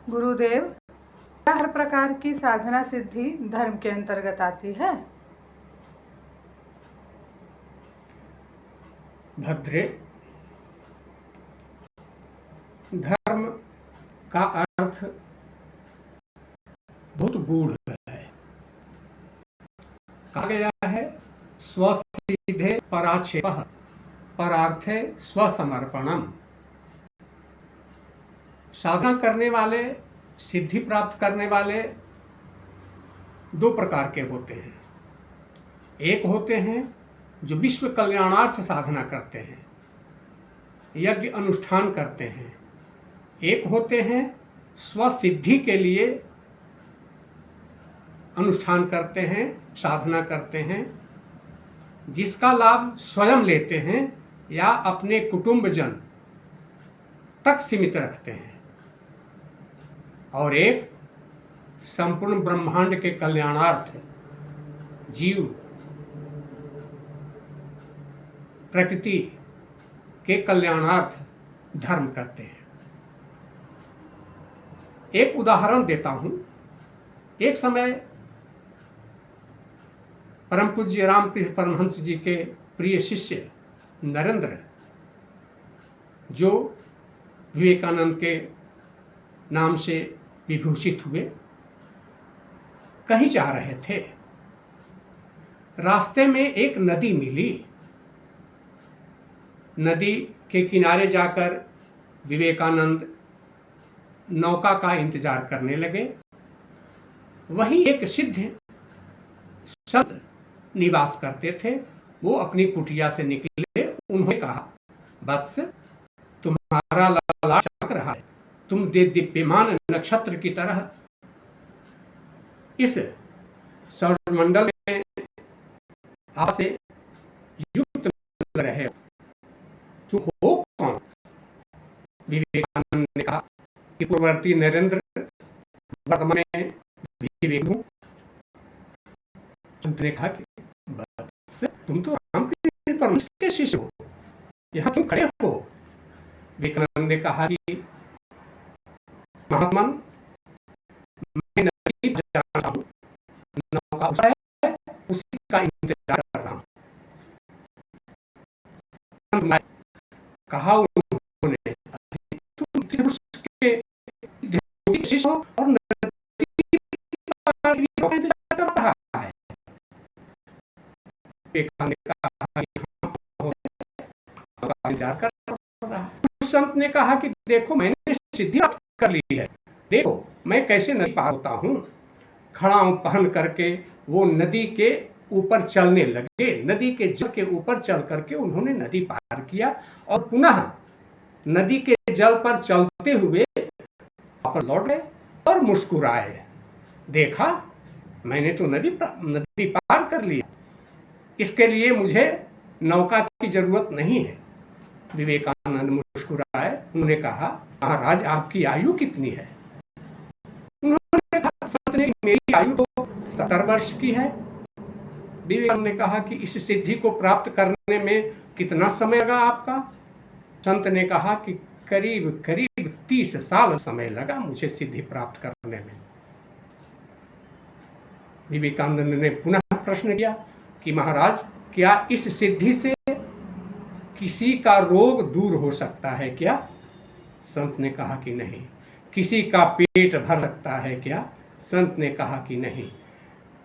गुरुदेव, क्या हर प्रकार की साधना सिद्धि धर्म के अंतर्गत आती है? भद्रे, धर्म का अर्थ बहुत गूढ़ है। कहा गया है स्वसिद्धे पराक्षेपः परार्थे स्वसमर्पणम। साधना करने वाले, सिद्धि प्राप्त करने वाले दो प्रकार के होते हैं। एक होते हैं जो विश्व कल्याणार्थ साधना करते हैं, यज्ञ अनुष्ठान करते हैं। एक होते हैं स्वसिद्धि के लिए अनुष्ठान करते हैं, साधना करते हैं, जिसका लाभ स्वयं लेते हैं या अपने कुटुंबजन तक सीमित रखते हैं। और एक संपूर्ण ब्रह्मांड के कल्याणार्थ, जीव प्रकृति के कल्याणार्थ धर्म करते हैं। एक उदाहरण देता हूं। एक समय परम पूज्य रामकृष्ण परमहंस जी के प्रिय शिष्य नरेंद्र, जो विवेकानंद के नाम से विभूषित हुए, कहीं जा रहे थे। रास्ते में एक नदी मिली। नदी के किनारे जाकर विवेकानंद नौका का इंतजार करने लगे। वहीं एक सिद्ध संत निवास करते थे। वो अपनी कुटिया से निकले। उन्होंने कहा, वत्स, तुम्हारा ललाट चमक रहा है। तुम दीप्यमान नक्षत्र की तरह इस सौरमंडल में आप से युक्त लग रहे हो। तुम हो कौन? विवेकानंद ने कहा कि पूर्ववर्ती नरेंद्र, वर्तमान में विवेक हूं। ने कहा कि तुम तो रामकृष्ण परमहंस के शिष्य हो, यहाँ क्यों खड़े हो? विवेकानंद ने कहा कि महात्मन, मैं नदी पर जाना हूं, नौका उस है, उसी का इंतजार कर रहा हूं। कहा उन्होंने, तुम उसके शिष्य हो और नदी का इंतजार कर रहा है। विवेकानंद ने कहा इंतजार कर रहा है। उस संत ने कहा कि देखो, मैंने सिद्धि प्राप्त कर ली है। देखो मैं कैसे नदी पार होता हूँ। खड़ाऊ पहन करके वो नदी के ऊपर चलने लगे। नदी के जल के ऊपर चल करके उन्होंने नदी पार किया और पुनः नदी के जल पर चलते हुए वापस लौट गए और मुस्कुराए। देखा, मैंने तो नदी पार कर लिया। इसके लिए मुझे नौका की जरूरत नहीं है। विवेकानंद मुस्कुराए। उन्होंने कहा, महाराज, आपकी आयु कितनी है? उन्होंने कहा, संत ने, मेरी आयु तो 70 वर्ष की है। विवेकानंद ने कहा कि इस सिद्धि को प्राप्त करने में कितना समय लगा आपका? संत ने कहा कि करीब करीब 30 साल समय लगा मुझे सिद्धि प्राप्त करने में। विवेकानंद ने पुनः प्रश्न किया कि महाराज, क्या इस सिद्धि से किसी का रोग दूर हो सकता है क्या? संत ने कहा कि नहीं। किसी का पेट भर सकता है क्या? संत ने कहा कि नहीं।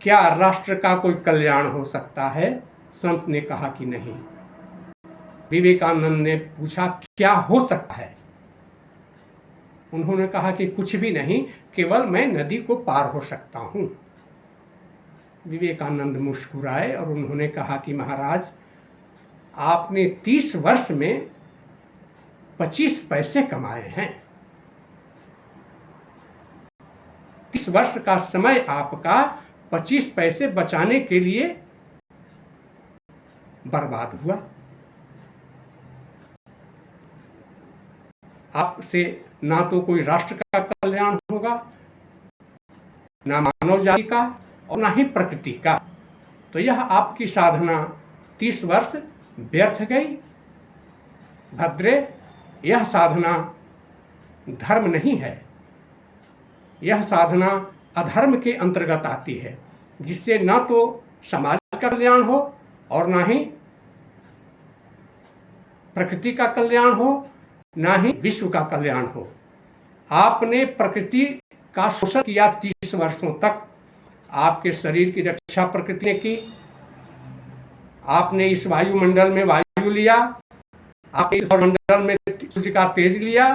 क्या राष्ट्र का कोई कल्याण हो सकता है? संत ने कहा कि नहीं। विवेकानंद ने पूछा, क्या हो सकता है? उन्होंने कहा कि कुछ भी नहीं, केवल मैं नदी को पार हो सकता हूं। विवेकानंद मुस्कुराए और उन्होंने कहा कि महाराज, आपने 30 वर्ष में 25 पैसे कमाए हैं। 30 वर्ष का समय आपका 25 पैसे बचाने के लिए बर्बाद हुआ। आपसे ना तो कोई राष्ट्र का कल्याण होगा, ना मानव जाति का, और ना ही प्रकृति का। तो यह आपकी साधना 30 वर्ष व्यर्थ गई। भद्रे, यह साधना धर्म नहीं है। यह साधना अधर्म के अंतर्गत आती है, जिससे न तो समाज का कल्याण हो और ना ही प्रकृति का कल्याण हो, ना ही विश्व का कल्याण हो। आपने प्रकृति का शोषण किया 30 वर्षों तक। आपके शरीर की रक्षा प्रकृति ने की। आपने इस वायुमंडल में वायु लिया, आपने इस मंडल में सूर्य का तेज लिया।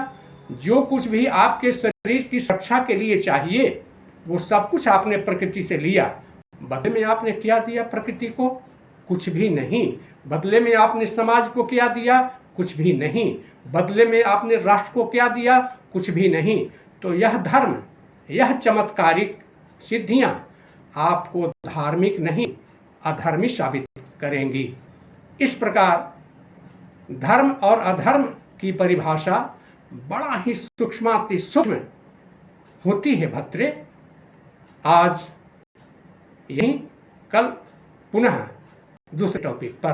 जो कुछ भी आपके शरीर की सुरक्षा के लिए चाहिए वो सब कुछ आपने प्रकृति से लिया। बदले में आपने क्या दिया प्रकृति को? कुछ भी नहीं। बदले में आपने समाज को क्या दिया? कुछ भी नहीं। बदले में आपने राष्ट्र को क्या दिया? कुछ भी नहीं। तो यह धर्म, यह चमत्कारिक सिद्धियां आपको धार्मिक नहीं अधर्मी साबित करेंगी। इस प्रकार धर्म और अधर्म की परिभाषा बड़ा ही सूक्ष्माति सूक्ष्म होती है भद्रे। आज यही, कल पुनः दूसरे टॉपिक पर।